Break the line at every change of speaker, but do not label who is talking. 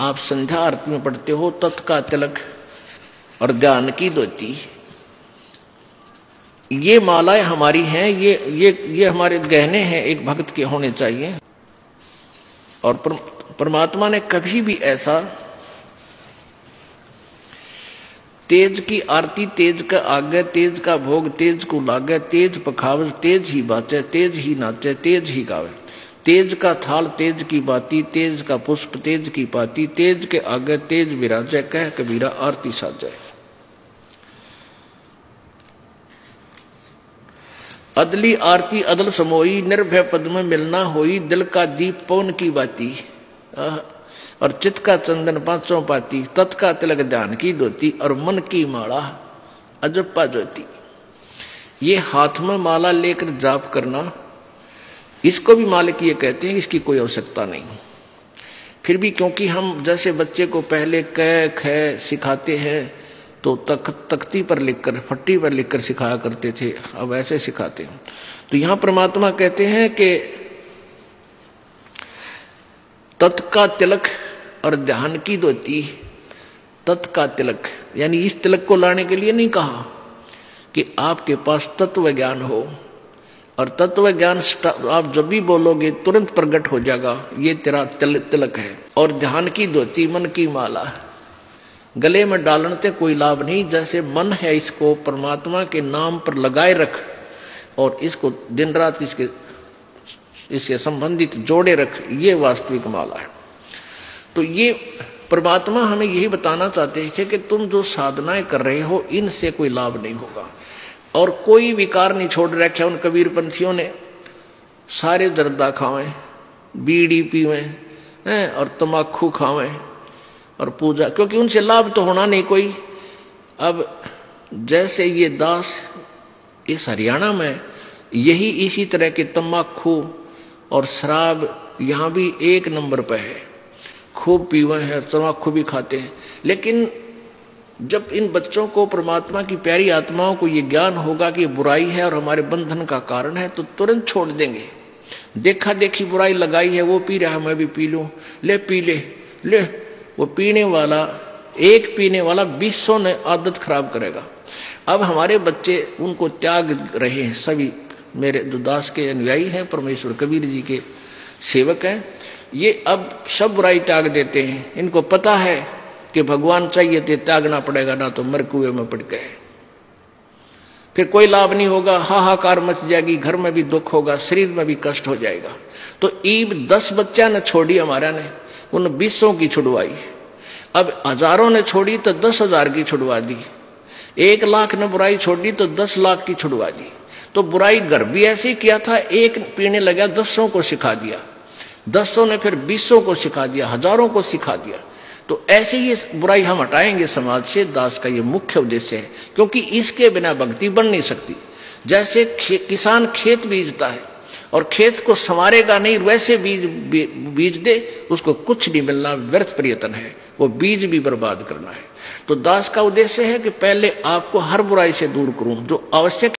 आप संध्या आरती में पढ़ते हो तत् का तिलक और ध्यान की धोती, ये मालाएं हमारी हैं, ये हमारे गहने हैं, एक भक्त के होने चाहिए। और परमात्मा ने कभी भी ऐसा तेज की आरती तेज का आगे, तेज का भोग तेज को लागे, तेज पखावज तेज ही बाचे, तेज ही नाचे तेज ही गावे, तेज का थाल तेज की बाती, तेज का पुष्प तेज की पाती, तेज के आगे तेज विराजे, कह कबीरा आरती साजे। अदली आरती अदल समोई, निर्भय पद में मिलना होई, दिल का दीप पवन की बाती, और चित्त का चंदन पांचों पाती, तत् का तिलक ध्यान की धोती, और मन की माला अजप्पा ज्योति। ये हाथ में माला लेकर जाप करना, इसको भी मालिक कहते हैं, इसकी कोई आवश्यकता नहीं। फिर भी क्योंकि हम जैसे बच्चे को पहले क ख सिखाते हैं तो तख्ती पर लिखकर, फट्टी पर लिखकर सिखाया करते थे, अब ऐसे सिखाते हैं। तो यहां परमात्मा कहते हैं कि तत् का तिलक और ध्यान की धोती, तत् का तिलक यानी इस तिलक को लाने के लिए नहीं कहा कि आपके पास तत्व ज्ञान हो, और तत्व ज्ञान आप जब भी बोलोगे तुरंत प्रकट हो जाएगा, ये तेरा तिलक है। और ध्यान की धोती मन की माला, गले में डालने से कोई लाभ नहीं, जैसे मन है इसको परमात्मा के नाम पर लगाए रख, और इसको दिन रात इसके संबंधित जोड़े रख, ये वास्तविक माला है। तो ये परमात्मा हमें यही बताना चाहते थे कि तुम जो साधनाएं कर रहे हो इनसे कोई लाभ नहीं होगा, और कोई विकार नहीं छोड़ रखे उन कबीर पंथियों ने। सारे जर्दा खावें, बीड़ी पीवें और तमाकू खावें और पूजा, क्योंकि उनसे लाभ तो होना नहीं कोई। अब जैसे ये दास इस हरियाणा में यही इसी तरह के तमाकू और शराब यहाँ भी एक नंबर पर है, खूब पीवे हैं, तमाकू भी खाते हैं। लेकिन जब इन बच्चों को परमात्मा की प्यारी आत्माओं को ये ज्ञान होगा कि बुराई है और हमारे बंधन का कारण है, तो तुरंत छोड़ देंगे। देखा देखी बुराई लगाई है, वो पी रहा है मैं भी पी लूं, ले पी ले। वो पीने वाला, एक पीने वाला 200 ने आदत खराब करेगा। अब हमारे बच्चे उनको त्याग रहे हैं, सभी मेरे जो दास के अनुयायी हैं, परमेश्वर कबीर जी के सेवक हैं, ये अब सब बुराई त्याग देते हैं। इनको पता है कि भगवान चाहिए तो त्यागना पड़ेगा, ना तो मर कुएं में पड़ गए, फिर कोई लाभ नहीं होगा, हाहाकार मच जाएगी, घर में भी दुख होगा, शरीर में भी कष्ट हो जाएगा। तो ईब 10 बच्चा ने छोड़ी हमारा ने, उन 200 की छुड़वाई। अब हजारों ने छोड़ी तो 10,000 की छुड़वा दी, 1 लाख ने बुराई छोड़ी तो 10 लाख की छुड़वा दी। तो बुराई घर भी ऐसे ही किया था, एक पीने लगा 10 को सिखा दिया, 10 ने फिर 200 को सिखा दिया, हजारों को सिखा दिया। तो ऐसे ही बुराई हम हटाएंगे समाज से, दास का ये मुख्य उद्देश्य है, क्योंकि इसके बिना भक्ति बन नहीं सकती। जैसे किसान खेत बीजता है और खेत को संवारेगा नहीं, वैसे बीज दे उसको कुछ नहीं मिलना, व्यर्थ प्रयत्न है, वो बीज भी बर्बाद करना है। तो दास का उद्देश्य है कि पहले आपको हर बुराई से दूर करूं, जो आवश्यक